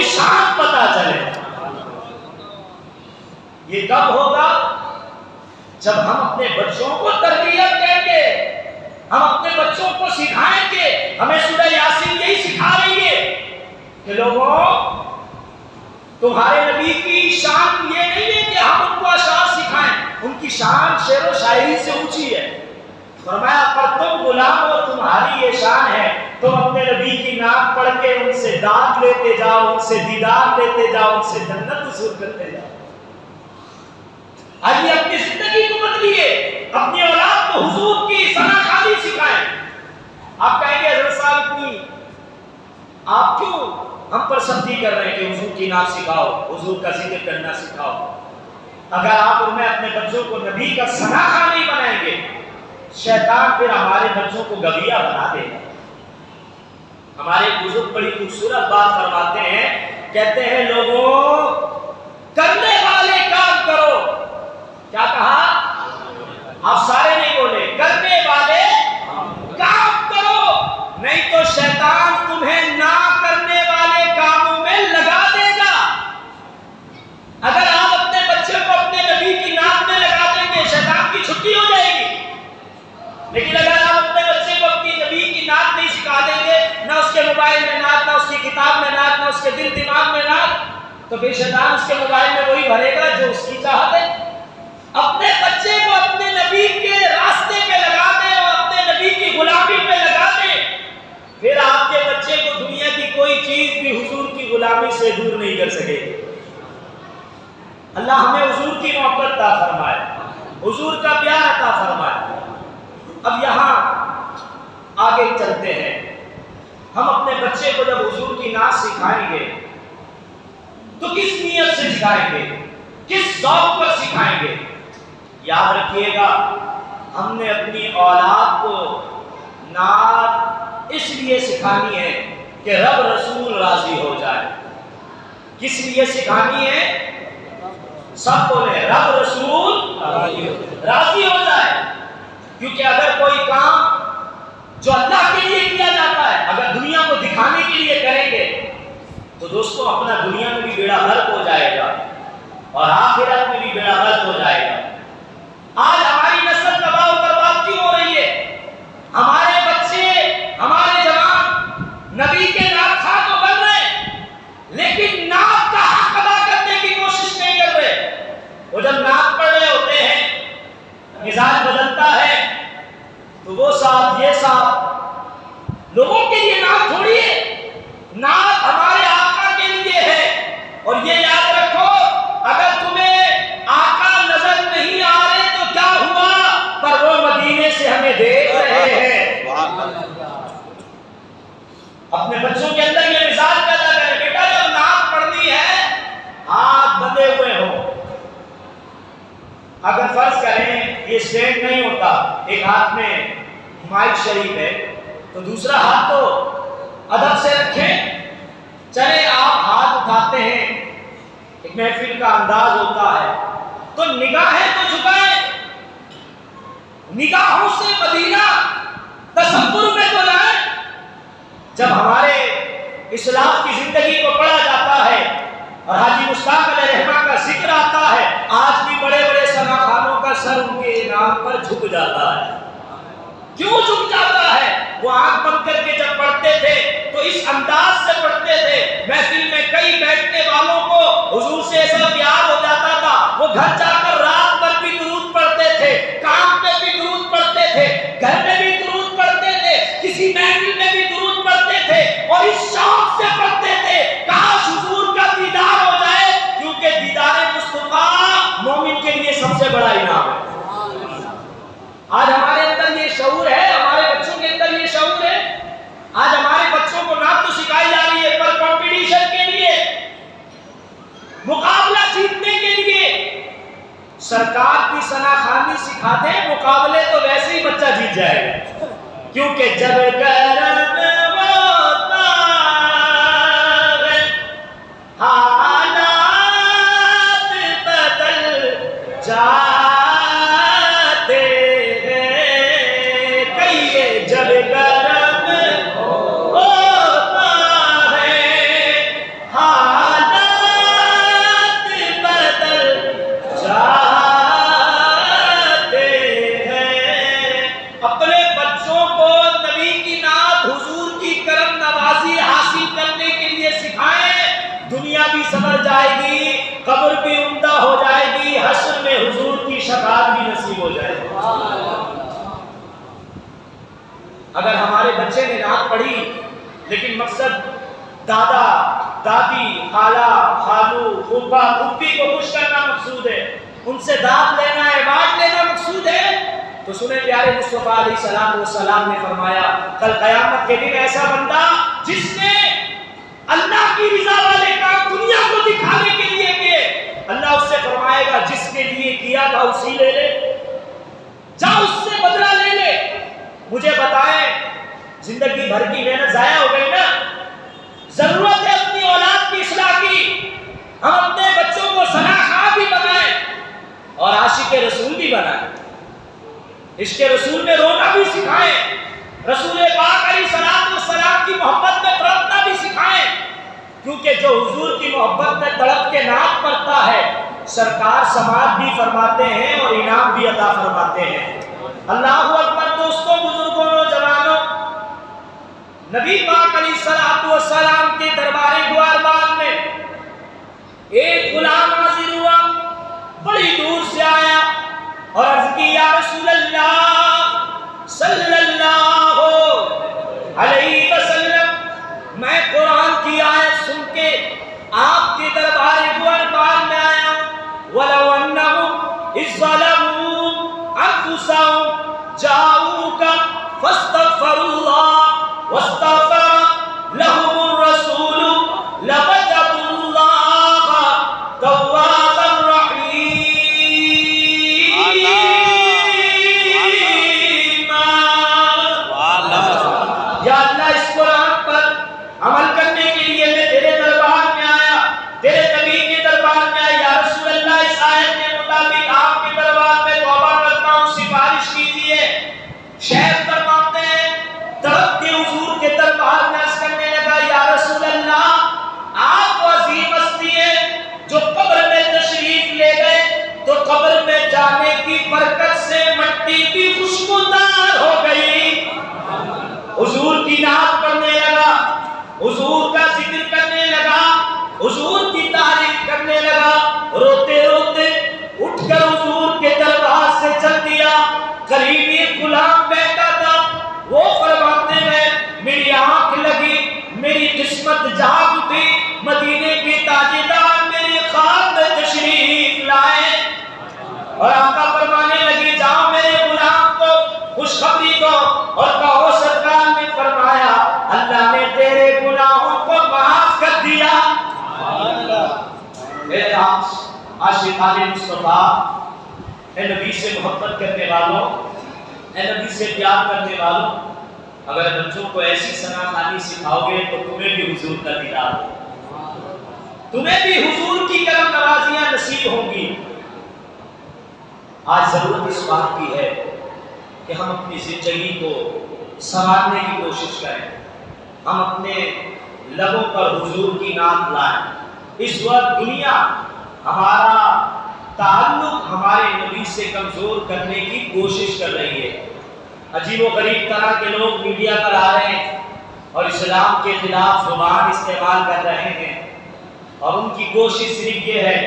کی شان پتہ چلے. یہ کب ہوگا؟ جب ہم اپنے بچوں کو تربیت دیں گے, ہم اپنے بچوں کو سکھائیں گے. ہمیں سورہ یاسین یہی سکھا رہی ہے کہ لوگوں, تمہارے نبی کی شان یہ نہیں ہے کہ ہم ان کو اشعار سکھائیں, ان کی شان شعر و شاعری سے اونچی ہے. فرمایا پر تم غلام ہو, تمہاری یہ شان ہے, تم اپنے نبی کی نام پڑھ کے ان سے داد لیتے جاؤ, ان سے دیدار لیتے جاؤ, ان سے جنت حصول کرتے جاؤ. آئیے اپنی زندگی کو بدلیے, اپنی اولاد کو حضور کی ثنا خوانی سکھائیں. آپ کہیں گے حضرت صاحب اتنی آپ کیوں ہم پر سختی کر رہے ہیں کہ حضور کی نام سکھاؤ, حضور کا ذکر کرنا سکھاؤ. اگر آپ اور میں اپنے بچوں کو نبی کا ثنا خوان نہیں بنائیں گے, شیطان پھر ہمارے بچوں کو گویا بنا دے گا. ہمارے بزرگ بڑی خوبصورت بات فرماتے ہیں, کہتے ہیں لوگوں کرنے والے کام کرو. کیا کہا؟ آپ سارے نہیں بولے, کرنے والے کام کرو, نہیں تو شیطان تمہیں نہ کرنے والے کاموں میں لگا دے گا. اگر آپ اپنے بچے کو اپنے نبی کی نام میں لگا دیں گے, شیطان کی چھٹی ہو جائے گی. لیکن اگر آپ اپنے بچے کو اپنی نبی کی نعت نہیں سکھا دیں گے, نہ اس کے موبائل میں نعت, نہ اس کی کتاب میں نعت, نہ اس کے دل دماغ میں نعت, تو پھر شیطان اس کے موبائل میں وہی بھرے گا جو اس کی چاہت ہے. اپنے بچے کو اپنے نبی کے راستے پہ لگا دیں اور اپنے نبی کی غلامی پہ لگا دیں, پھر آپ کے بچے کو دنیا کی کوئی چیز بھی حضور کی غلامی سے دور نہیں کر سکے. اللہ ہمیں حضور کی محبت عطا فرمائے, حضور کا پیار عطا فرمائے. اب یہاں آگے چلتے ہیں. ہم اپنے بچے کو جب حضور کی نعت سکھائیں گے تو کس نیت سے سکھائیں گے, کس ذوق پر سکھائیں گے؟ یاد رکھیے گا, ہم نے اپنی اولاد کو نعت اس لیے سکھانی ہے کہ رب رسول راضی ہو جائے. کس لیے سکھانی ہے؟ سب بولے رب رسول راضی ہو جائے. کیونکہ اگر کوئی کام جو اللہ کے لیے کیا جاتا ہے اگر دنیا کو دکھانے کے لیے کریں گے تو دوستوں اپنا دنیا میں بھی بیڑا غرق ہو جائے گا اور آخرت میں بھی بیڑا غرق ہو جائے گا. آج ہماری نسل تباہ و برباد کیوں ہو رہی ہے؟ ہمارے بچے, ہمارے جوان نبی کے نعت خواہ تو بن رہے لیکن نعت کا حق ادا کرنے کی کوشش نہیں کر رہے. وہ جب نعت پڑھ رہے ہوتے ہیں مزاج بدلتا ہے تو وہ صاحب یہ صاحب, لوگوں کے لیے نعت تھوڑی ہے, نعت ہمارے آقا کے لیے ہے. اور یہ یاد رکھو, اگر تمہیں آقا نظر نہیں آ رہے تو کیا ہوا, پر وہ مدینے سے ہمیں دیکھ رہے ہیں. اپنے بچوں کے اندر یہ مزاج پیدا کریں, بیٹا جب نعت پڑھنی ہے ہاتھ بندھے ہوئے ہو. اگر فرض کریں یہ اسٹینڈ نہیں ہوتا, ایک ہاتھ میں مائک شریف ہے تو دوسرا ہاتھ تو ادب سے رکھیں. چلے آپ ہاتھ اٹھاتے ہیں, ایک محفل کا انداز ہوتا ہے تو نگاہیں تو جھکائیں, نگاہوں سے مدینہ تصور میں تو لائیں. جب ہمارے اسلام کی زندگی کو پڑھا جاتا ہے اور حاجی مشتاق علیہ رحمہ کا ذکر آتا ہے, آج بھی بڑے بڑے ثنا خوانوں کا سر ان کے نام پر جھک جاتا ہے. کیوں جھک جاتا ہے؟ وہ آنکھ بند کر کے جب پڑھتے تھے تو اس انداز سے پڑھتے تھے, محفل میں کئی بیٹھنے والوں کو حضور سے ایسا پیار ہو جاتا تھا, وہ گھر جا کر رات بھر بھی درود پڑھتے تھے, کام پہ بھی درود پڑھتے تھے, گھر میں بھی درود پڑھتے تھے, کسی محفل میں بھی درود پڑھتے تھے اور اس شوق سے پڑھتے تھے کاش حضور کا دیدار ہو جائے, کیونکہ دیدار مصطفیٰ مومن کے لیے سب سے بڑا انعام ہے. آج ہمارے اندر یہ شعور ہے, ہمارے بچوں کے اندر یہ شعور ہے. آج ہمارے بچوں کو نعت تو سکھائی جا رہی ہے پر کمپٹیشن کے لیے, مقابلہ جیتنے کے لیے. سرکار کی ثنا خوانی سکھا دیں, مقابلے تو ویسے ہی بچہ جیت جائے گا. کیونکہ جب کرم ہوتا ہے حالات بدل جاتے ہیں, کہیے جب کرم ہوتا ہے حالات شفاعت بھی نصیب ہو جائے۔ اگر ہمارے بچے نے نعت پڑھی لیکن مقصد دادا دادی خالہ خالو پھوپھا پھوپھی کو خوش کرنا مقصود ہے، ان سے داد لینا ہے، واٹ لینا مقصود ہے، تو سنیں پیارے مصطفیٰ علیہ السلام والسلام نے فرمایا کل قیامت کے دن ایسا بندہ جس نے اللہ کی رضا والے کام دنیا کو دکھانے کے لیے کیے، اللہ اس سے فرمائے گا جس کے لیے کیا تھا اسی لے لے، جا اس سے بدلہ لے لے۔ مجھے بتائیں زندگی بھر کی محنت ضائع ہو گئی نا، ضرورت ہے اپنی اولاد کی اصلاح کی، ہم اپنے بچوں کو ثناء بھی بنائیں اور عاشق رسول بھی بنائیں، عشق رسول میں رونا بھی سکھائیں، رسول پاک علیہ الصلوۃ والسلام کی محبت میں تڑپنا بھی سکھائیں، کیونکہ جو حضور کی محبت میں تڑپ کے نعت پڑھتا ہے سرکار سماعت بھی فرماتے ہیں اور انعام بھی عطا فرماتے ہیں۔ اللہ اکبر۔ دوستوں بزرگوں نوجوانوں، نبی پاک علیہ الصلوۃ والسلام کے دربار دوارباد میں ایک غلام حاضر ہوا، بڑی دور سے آیا اور عرض کی یا رسول اللہ صلی اللہ علیہ وسلم، میں قرآن کی آیت سن کے آپ کے دربار دوارباد میں آیا، وَلَوْ أَنَّهُمْ إِذْ ظَلَمُوا أَنفُسَهُمْ جَاءُوكَ فَاسْتَغْفَرُوا اللَّهَ وَاسْتَغْفَرَ لَهُمُ الرَّسُولُ لَوَجَدُوا اللَّهَ تَوَّابًا رَحِيمًا۔ یا اللہ اس قرآن پر عمل کرنے کے لیے میں تیرے دربار میں آیا، تیرے نبی کے دربار میں آیا، یا رسول اللہ اس آیت کے مطابق آپ کے دربار میں توبہ کرتا ہوں، سفارش کیجیے۔ شیخ فرماتے ہیں تڑپ کے حضور کے دربار میں عرض کرنے لگا یا رسول اللہ آپ عظیم ہستی ہیں، جو قبر میں تشریف لے گئے تو قبر میں جانے کی برکت سے مٹی بھی خوشبودار ہو گئی۔ حضور کی نعت پڑھنے لگا، حضور کا ذکر کرنے لگا، حضور کی تعریف کرنے لگا، روتے روتے اٹھ کر حضور کے دربار سے چل دیا۔ قریب ایک غلام بیٹھا تھا، وہ فرماتے ہیں میری آنکھ لگی، میری قسمت جاگ اٹھی، مدینے کے تاجدار میرے خواب میں تشریف لائے، اور آقا فرمانے لگی جاؤ میرے غلام کو خوشخبری دو اور کہو سرکار نے فرمایا اللہ نے تیرے گناہوں کو معاف کر دیا۔ میرے عاشقان مصطفیٰ، اے نبی سے محبت کرنے والوں، اے نبی سے پیار کرنے والوں، اگر بچوں کو ایسی ثنا خوانی سکھاؤ گے تو تمہیں بھی حضور کا دیدار ہوگا، تمہیں بھی حضور کی کرم نوازیاں نصیب ہوں گی۔ آج ضرورت اس بات کی ہے کہ ہم اپنی زندگی کو سنوارنے کی کوشش کریں، ہم اپنے لبوں پر حضور کی نعت لائیں۔ اس وقت دنیا ہمارا تعلق ہمارے نبی سے کمزور کرنے کی کوشش کر رہی ہے، عجیب و غریب طرح کے لوگ میڈیا پر آ رہے ہیں اور اسلام کے خلاف زبان استعمال کر رہے ہیں، اور ان کی کوشش صرف یہ ہے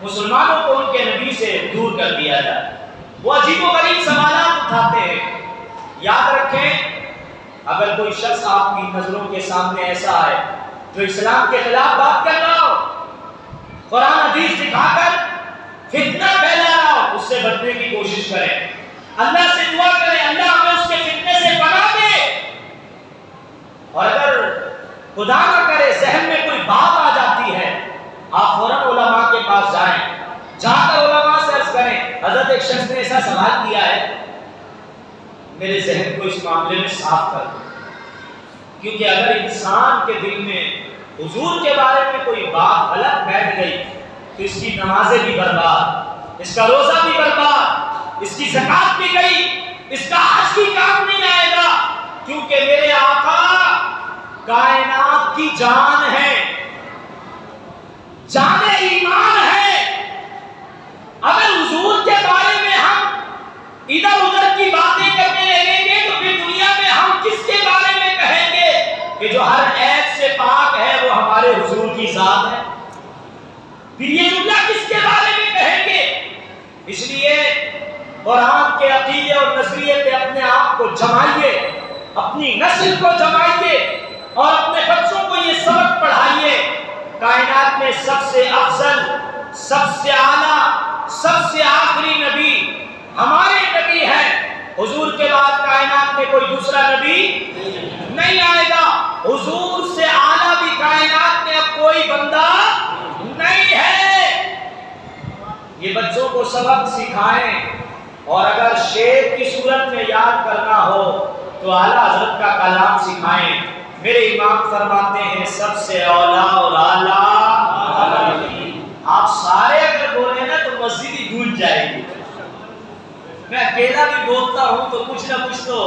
مسلمانوں کو ان کے نبی سے دور کر دیا جائے۔ وہ عجیب و غریب سوالات اٹھاتے ہیں۔ یاد رکھیں اگر کوئی شخص آپ کی نظروں کے سامنے ایسا ہے جو اسلام کے خلاف بات کر رہا ہو، قرآن حدیث دکھا کر فتنہ پھیلا رہا ہو، اس سے بچنے کی کوشش کریں، اللہ سے دعا کریں اللہ ہمیں اس کے فتنے سے بچا دے۔ اور اگر خدا نہ کرے ذہن میں کوئی بات آ جاتی ہے، آپ فوراً علماء کے پاس جائیں، جا کر علماء سے عرض کریں حضرت ایک شخص نے ایسا سوال کیا ہے، میرے ذہن کو اس معاملے میں صاف کر دو۔ کیونکہ اگر انسان کے دل میں حضور کے بارے میں کوئی بات غلط بیٹھ گئی تو اس کی نمازیں بھی برباد، اس کا روزہ بھی برباد، اس کی زکات بھی گئی، اس کا حج بھی کام نہیں آئے گا، کیونکہ میرے آقا کائنات کی جان ہے، جان ایمان ہے۔ اگر حضور کے بارے میں ہم ادھر ادھر کی باتیں کرنے لگیں گے تو پھر دنیا میں ہم کس کے بارے میں کہیں گے کہ جو ہر عیب سے پاک ہے وہ ہمارے حضور کی ذات ہے؟ پھر یہ جملہ کس کے بارے میں کہیں گے؟ اس لیے جمائیے، اپنی نسل کو جمائیے اور اپنے بچوں کو یہ سبق پڑھائیے۔ کائنات میں سب سے افضل، سب سے اعلیٰ، سب سے آخری نبی ہمارے نبی ہیں۔ حضور کے بعد کائنات میں کوئی دوسرا نبی نہیں آئے گا۔ حضور سے اعلیٰ بھی کائنات میں اب کوئی بندہ نہیں ہے۔ یہ بچوں کو سبق سکھائیں، اور اگر شعر کی صورت میں یاد کرنا ہو تو اعلیٰ حضرت کا کلام سکھائیں۔ میرے امام فرماتے ہیں سب سے اولیٰ اور اعلیٰ، آپ سارے اگر بولیں نا تو مسجد ہی گونج جائے گی۔ میں اکیلا بھی بولتا ہوں تو کچھ نہ کچھ تو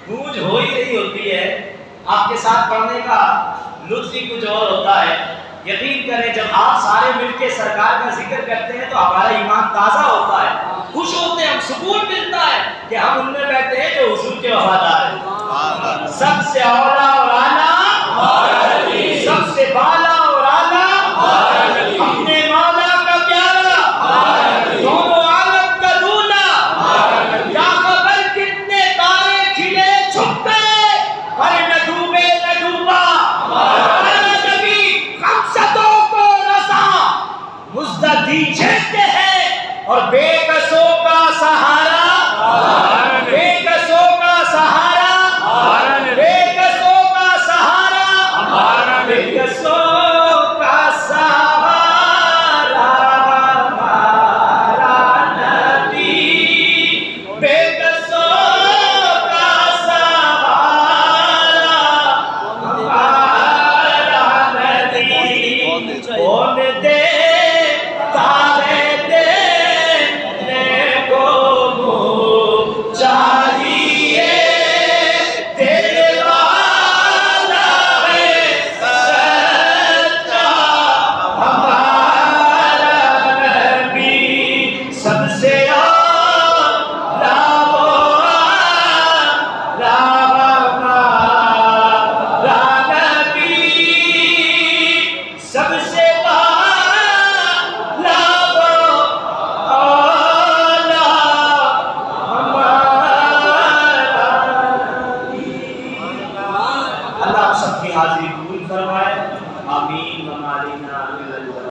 گونج ہو ہی رہی ہوتی ہے۔ آپ کے ساتھ پڑھنے کا لطف ہی کچھ اور ہوتا ہے۔ یقین کریں جب آپ سارے مل کے سرکار کا ذکر کرتے ہیں تو ہمارا ایمان تازہ ہوتا ہے، خوش ہوتے ہیں، ہم سکون ملتا ہے کہ ہم ان میں بیٹھتے ہیں جو حضور کے وفادار ہیں۔ سب سے اولیٰ اور اعلیٰ، سب سے بالا اور اعلیٰ، اپنے مولا کا پیارا، دونوں عالم کا دولہا، کیا خبر کتنے تارے کھلے چھپے، پر نہ ڈوبے نہ ڈوبا، ہمارا نبی خمسطوں کو رسا، مزددی چھیڑتے ہیں اور بے کسوں کا سہارا، بے کسوں کا سہارا، بے کسوں کا سہارا، بے کسوں کا سہارا ہمارا نبی، بے کسوں کا سہارا ہمارا نبی، کون دیتا ہے دینے کو منہ چاہیے، تیرے والا ہے سچا ہمارا نبی، سب سے اعلیٰ ہمارا نبی، سب سے حاضری قبول فرمائے۔